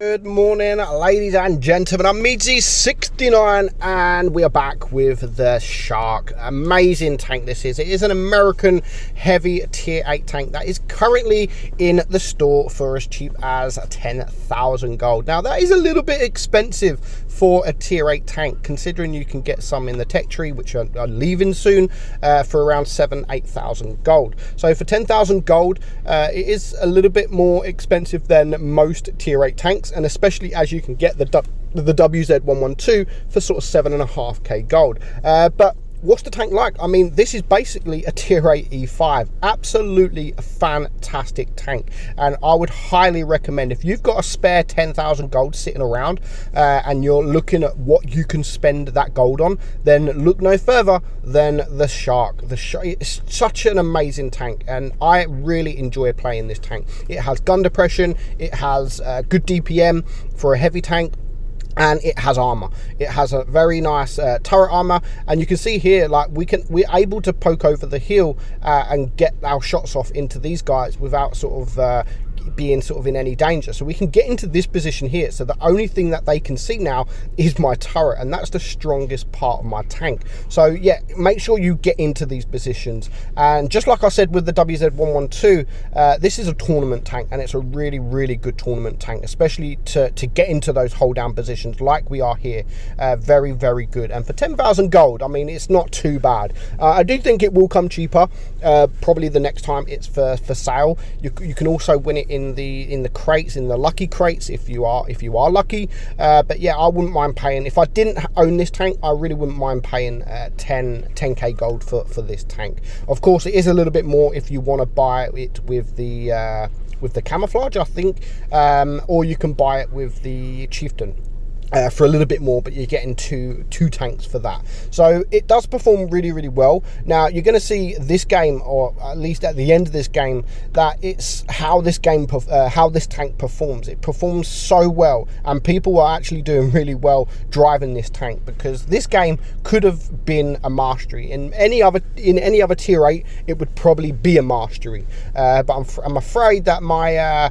Good morning, ladies and gentlemen. I'm meadsyreplays and we are back with the Shark. Amazing tank this is. It is an American heavy tier 8 tank that is currently in the store for as cheap as 10,000 gold. Now that is a little bit expensive for a tier 8 tank, considering you can get some in the tech tree, which are leaving soon, for around 8,000 gold. So for 10,000 gold, it is a little bit more expensive than most tier 8 tanks, and especially as you can get the WZ112 for sort of 7.5k gold. But what's the tank like? I mean, this is basically a tier 8 E5. Absolutely a fantastic tank, and I would highly recommend, if you've got a spare 10,000 gold sitting around and you're looking at what you can spend that gold on, then look no further than the Shark. The Shark is such an amazing tank, and I really enjoy playing this tank. It has gun depression, it has good DPM for a heavy tank, and it has armor. It has a very nice turret armor, and you can see here, like, we're able to poke over the hill and get our shots off into these guys without sort of being sort of in any danger. So we can get into this position here, so the only thing that they can see now is my turret, and that's the strongest part of my tank. So yeah, make sure you get into these positions. And just like I said with the WZ112, this is a tournament tank, and it's a really good tournament tank, especially to get into those hold down positions like we are here. Very good. And for 10,000 gold, I mean, it's not too bad. I do think it will come cheaper, probably the next time it's for sale. You can also win it in the crates, in the lucky crates, if you are lucky. But yeah, I wouldn't mind paying, if I didn't own this tank, I really wouldn't mind paying 10k gold for this tank. Of course, it is a little bit more if you want to buy it with the camouflage, I think, or you can buy it with the chieftain for a little bit more, but you're getting two tanks for that. So it does perform really well. Now you're going to see this game, or at least at the end of this game, that it's how this tank performs. It performs so well, and people are actually doing really well driving this tank, because this game could have been a mastery. In any other tier 8, it would probably be a mastery, but I'm afraid that my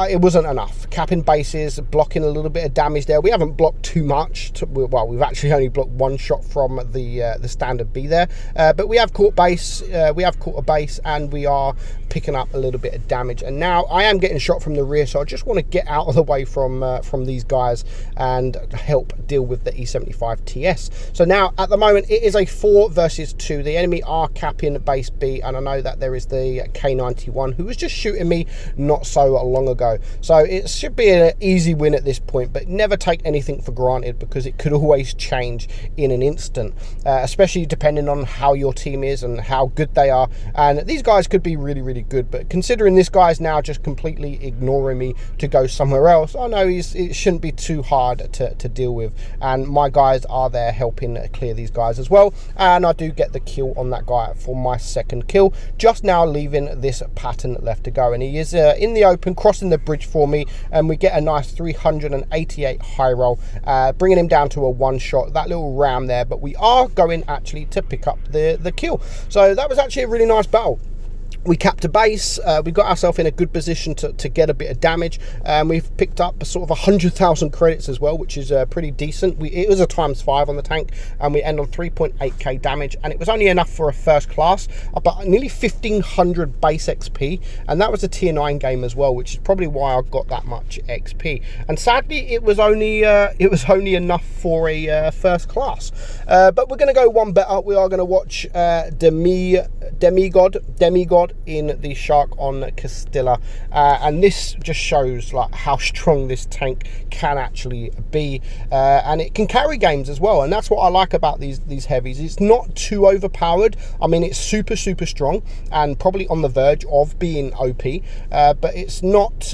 it wasn't enough. Capping bases, blocking a little bit of damage there. We haven't blocked too much. Well, we've actually only blocked one shot from the standard B there, but we have caught base. We have caught a base, and we are picking up a little bit of damage. And now I am getting shot from the rear, so I just want to get out of the way from these guys and help deal with the E75 TS. So now at the moment it is a 4 versus 2. The enemy are capping base B, and I know that there is the K91 who was just shooting me not so long ago. So it should be an easy win at this point, but never take anything for granted, because it could always change in an instant, especially depending on how your team is and how good they are. And these guys could be really good, but considering this guy's now just completely ignoring me to go somewhere else, I know it shouldn't be too hard to deal with, and my guys are there helping clear these guys as well. And I do get the kill on that guy for my second kill, just now leaving this pattern left to go, and he is in the open, crossing the bridge for me, and we get a nice 388 high roll, bringing him down to a one shot, that little ram there. But we are going actually to pick up the kill. So that was actually a really nice battle. We capped a base, we got ourselves in a good position to get a bit of damage, and we've picked up sort of 100,000 credits as well, which is pretty decent. It was a ×5 on the tank, and we end on 3.8k damage, and it was only enough for a first class, but nearly 1,500 base XP, and that was a tier 9 game as well, which is probably why I got that much XP. And sadly, it was only enough for a first class. But we're going to go one better. We are going to watch Demigod in the Shark on Castilla, and this just shows like how strong this tank can actually be, and it can carry games as well. And that's what I like about these heavies. It's not too overpowered. I mean, it's super strong and probably on the verge of being OP, but it's not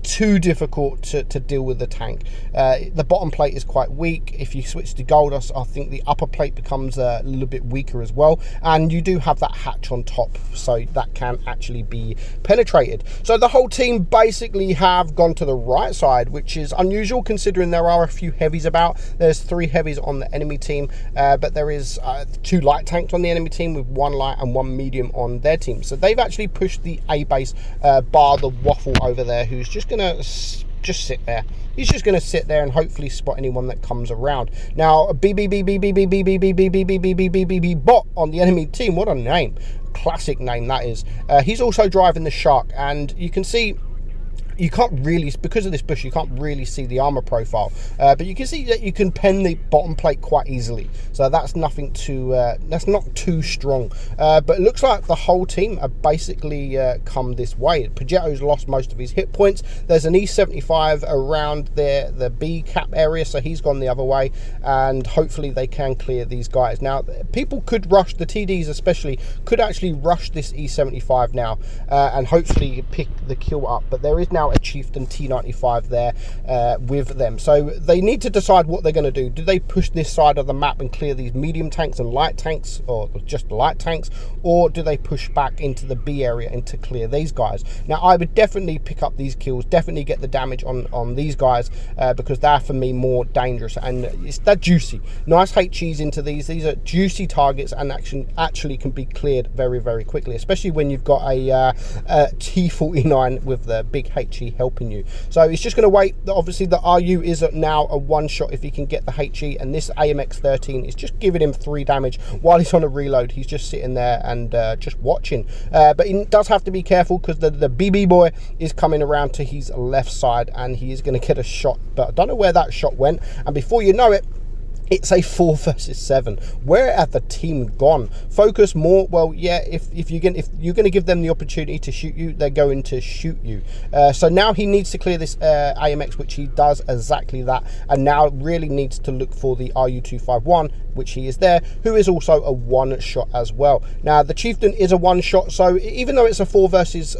too difficult to deal with the tank. The bottom plate is quite weak. If you switch to gold, I think the upper plate becomes a little bit weaker as well, and you do have that hatch on top, so that can actually be penetrated. So the whole team basically have gone to the right side, which is unusual considering there are a few heavies about. There's 3 heavies on the enemy team, but there is 2 light tanks on the enemy team, with 1 light and 1 medium on their team. So they've actually pushed the A base, bar the waffle over there, who's just gonna just sit there. He's just going to sit there and hopefully spot anyone that comes around. Now, bot on the enemy team. What a name. Classic name that is. He's also driving the Shark, and you can see you can't really, because of this bush, you can't really see the armor profile, but you can see that you can pen the bottom plate quite easily, so that's nothing too that's not too strong, but it looks like the whole team have basically come this way. Pagetto's lost most of his hit points. There's an E75 around there, the B cap area, so he's gone the other way, and hopefully they can clear these guys. Now, people could rush, the TDs especially could actually rush this E75 now, and hopefully pick the kill up, but there is now a Chieftain T95 there with them, so they need to decide what they're going to do. Do they push this side of the map and clear these medium tanks and light tanks, or just light tanks, or do they push back into the B area and to clear these guys? Now, I would definitely pick up these kills, definitely get the damage on these guys, because they're for me more dangerous, and it's that juicy. Nice HEs into these are juicy targets, and actually can be cleared very, very quickly, especially when you've got a T49 with the big HE helping you. So he's just going to wait. Obviously the RU is now a one shot if he can get the HE, and this AMX 13 is just giving him 3 damage while he's on a reload. He's just sitting there and just watching, but he does have to be careful, because the BB boy is coming around to his left side, and he is going to get a shot, but I don't know where that shot went, and before you know it, it's a 4 versus 7. Where have the team gone? Focus more. Well, yeah, if you're going to give them the opportunity to shoot you, they're going to shoot you. So now he needs to clear this AMX, which he does exactly that, and now really needs to look for the RU251, which he is there, who is also a one shot as well. Now, the Chieftain is a one shot, so even though it's a 4 versus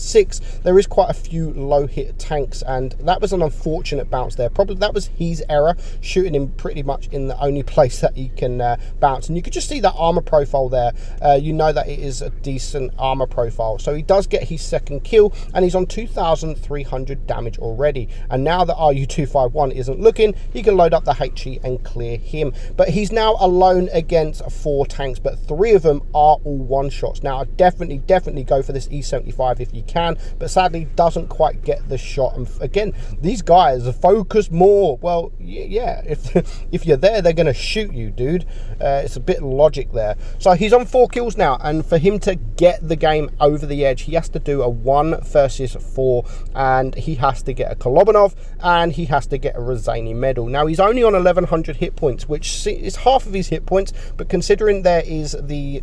6, there is quite a few low hit tanks, and that was an unfortunate bounce there. Probably that was his error, shooting him pretty much in the only place that he can bounce, and you could just see that armor profile there. You know that it is a decent armor profile, so he does get his second kill, and he's on 2,300 damage already, and now the RU251 isn't looking, he can load up the HE and clear him, but he's now alone against 4 tanks, but 3 of them are all one shots. Now, I definitely go for this E75 if you can, but sadly doesn't quite get the shot. And again, these guys focus more. Well, yeah, if you're there, they're going to shoot you, dude. It's a bit logic there. So he's on 4 kills now, and for him to get the game over the edge, he has to do a 1 versus 4, and he has to get a Kolobanov, and he has to get a Rozani medal. Now, he's only on 1,100 hit points, which is half of his hit points, but considering there is there's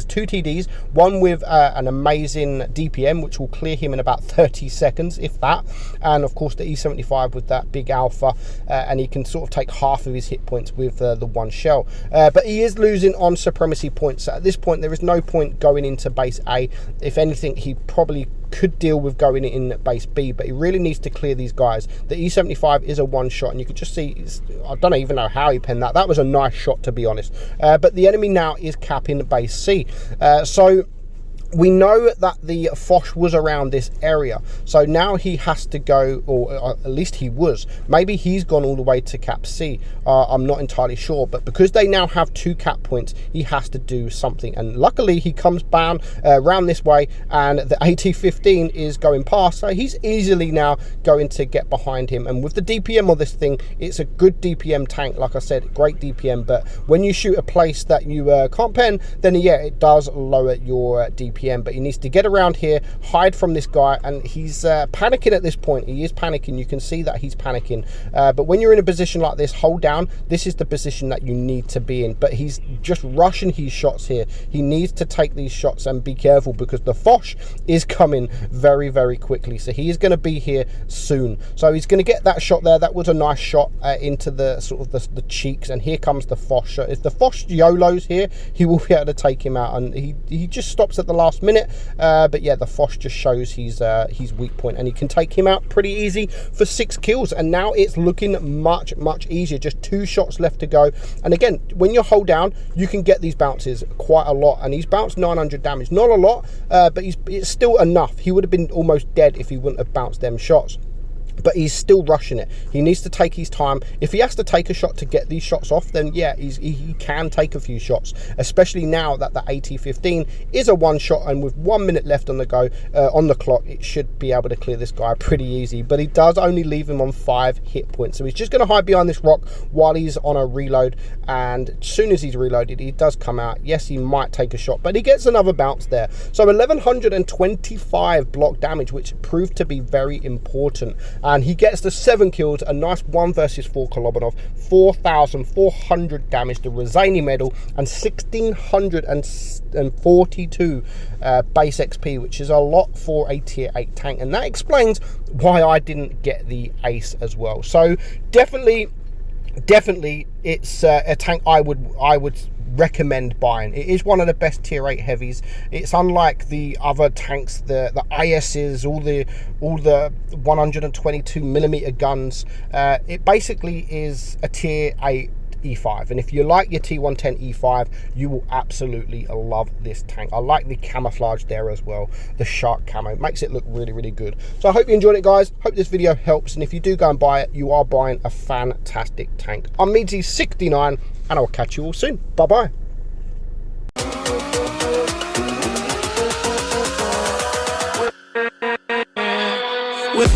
2 TDs, one with an amazing DPM, which will clear him in about 30 seconds, if that, and of course the E75 with that big alpha, and he can sort of take half of his hit points with the 1 shell, but he is losing on supremacy points. So at this point, there is no point going into base A. If anything, he probably could deal with going in base B, but he really needs to clear these guys. The E75 is a one shot, and you could just see, I don't even know how he penned that. That was a nice shot, to be honest, but the enemy now is capping base C, so we know that the Foch was around this area, so now he has to go, or at least he was. Maybe he's gone all the way to cap C. I'm not entirely sure, but because they now have 2 cap points, he has to do something. And luckily, he comes down around this way, and the AT-15 is going past, so he's easily now going to get behind him. And with the DPM on this thing, it's a good DPM tank. Like I said, great DPM, but when you shoot a place that you can't pen, then yeah, it does lower your DPM. But he needs to get around here, hide from this guy, and he's panicking at this point. He is panicking. You can see that he's panicking, but when you're in a position like this, hold down. This is the position that you need to be in, but he's just rushing his shots here. He needs to take these shots and be careful, because the Foch is coming very, very quickly, so he is going to be here soon. So he's going to get that shot there. That was a nice shot into the sort of the cheeks, and here comes the Foch. So if the Foch YOLOs here, he will be able to take him out, and he just stops at the last minute, but yeah, the Foch just shows his weak point, and he can take him out pretty easy for 6 kills, and now it's looking much easier. Just 2 shots left to go, and again, when you hold down, you can get these bounces quite a lot, and he's bounced 900 damage. Not a lot, but it's still enough. He would have been almost dead if he wouldn't have bounced them shots. but he's still rushing it. He needs to take his time. If he has to take a shot to get these shots off, then yeah, he can take a few shots, especially now that the AT-15 is a one shot, and with 1 minute left on the go, on the clock, it should be able to clear this guy pretty easy. But he does only leave him on 5 hit points, so he's just going to hide behind this rock while he's on a reload, and as soon as he's reloaded, he does come out. Yes, he might take a shot, but he gets another bounce there. So 1125 block damage, which proved to be very important. And he gets the 7 kills, a nice 1 versus 4 Kolobanov, 4,400 damage, the Rozani medal, and 1,642 base XP, which is a lot for a tier 8 tank. And that explains why I didn't get the ace as well. So definitely it's a tank I would recommend buying. It is one of the best tier 8 heavies. It's unlike the other tanks, the ISs, all the 122mm guns. It basically is a tier 8 E5, and if you like your T110 E5, you will absolutely love this tank. I like the camouflage there as well. The shark camo makes it look really, really good. So I hope you enjoyed it, guys. Hope this video helps, and if you do go and buy it, you are buying a fantastic tank. I'm meadsy69, and I'll catch you all soon. Bye bye. With